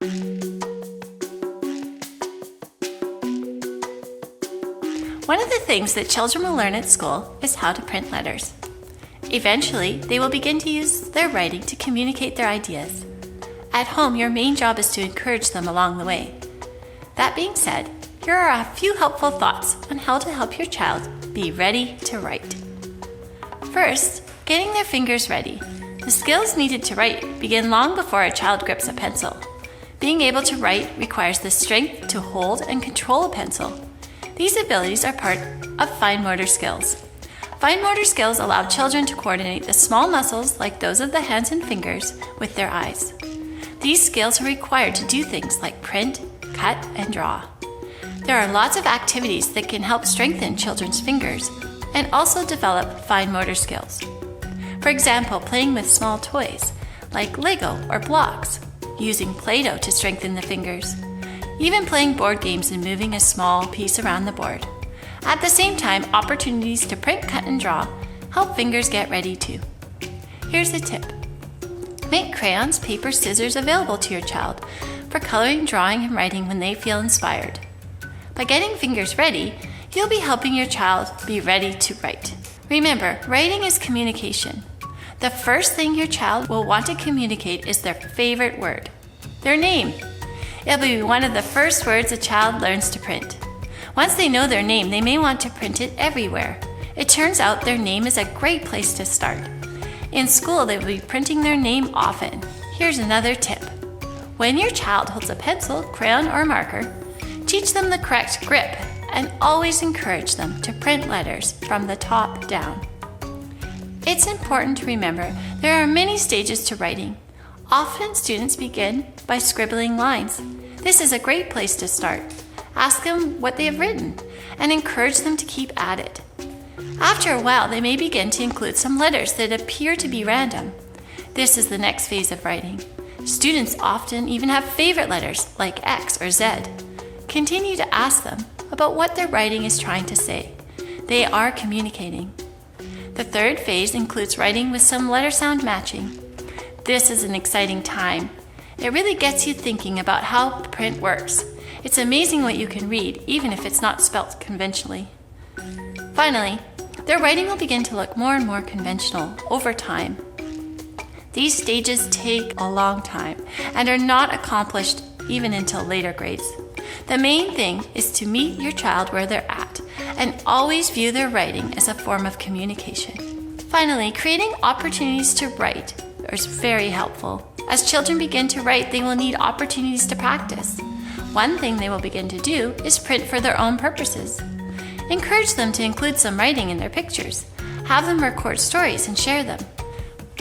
One of the things that children will learn at school is how to print letters. Eventually, they will begin to use their writing to communicate their ideas. At home, your main job is to encourage them along the way. That being said, here are a few helpful thoughts on how to help your child be ready to write. First, getting their fingers ready. The skills needed to write begin long before a child grips a pencil. Being able to write requires the strength to hold and control a pencil. These abilities are part of fine motor skills. Fine motor skills allow children to coordinate the small muscles, like those of the hands and fingers, with their eyes. These skills are required to do things like print, cut, and draw. There are lots of activities that can help strengthen children's fingers and also develop fine motor skills. For example, playing with small toys, like Lego or blocks, using Play-Doh to strengthen the fingers, even playing board games and moving a small piece around the board. At the same time, opportunities to print, cut, and draw help fingers get ready too. Here's a tip. Make crayons, paper, scissors available to your child for coloring, drawing, and writing when they feel inspired. By getting fingers ready, you'll be helping your child be ready to write. Remember, writing is communication. The first thing your child will want to communicate is their favorite word, their name. It'll be one of the first words a child learns to print. Once they know their name, they may want to print it everywhere. It turns out their name is a great place to start. In school, they will be printing their name often. Here's another tip. When your child holds a pencil, crayon, or marker, teach them the correct grip and always encourage them to print letters from the top down. It's important to remember there are many stages to writing. Often students begin by scribbling lines. This is a great place to start. Ask them what they have written and encourage them to keep at it. After a while, they may begin to include some letters that appear to be random. This is the next phase of writing. Students often even have favorite letters like X or Z. Continue to ask them about what their writing is trying to say. They are communicating. The third phase includes writing with some letter sound matching. This is an exciting time. It really gets you thinking about how print works. It's amazing what you can read, even if it's not spelt conventionally. Finally, their writing will begin to look more and more conventional over time. These stages take a long time and are not accomplished even until later grades. The main thing is to meet your child where they're at and always view their writing as a form of communication. Finally, creating opportunities to write is very helpful. As children begin to write, they will need opportunities to practice. One thing they will begin to do is print for their own purposes. Encourage them to include some writing in their pictures. Have them record stories and share them.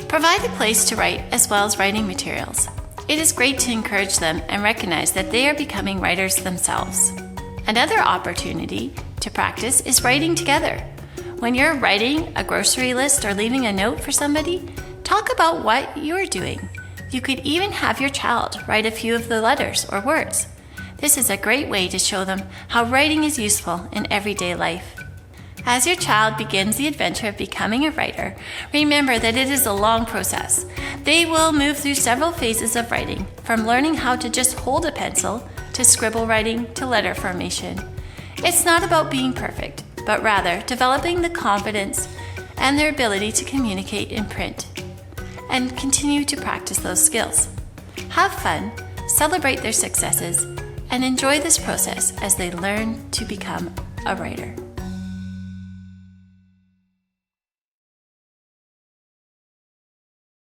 Provide a place to write as well as writing materials. It is great to encourage them and recognize that they are becoming writers themselves. Another opportunity to practice is writing together. When you're writing a grocery list or leaving a note for somebody, talk about what you're doing. You could even have your child write a few of the letters or words. This is a great way to show them how writing is useful in everyday life. As your child begins the adventure of becoming a writer, remember that it is a long process. They will move through several phases of writing, from learning how to just hold a pencil, to scribble writing, to letter formation. It's not about being perfect, but rather developing the confidence and their ability to communicate in print, and continue to practice those skills. Have fun, celebrate their successes, and enjoy this process as they learn to become a writer.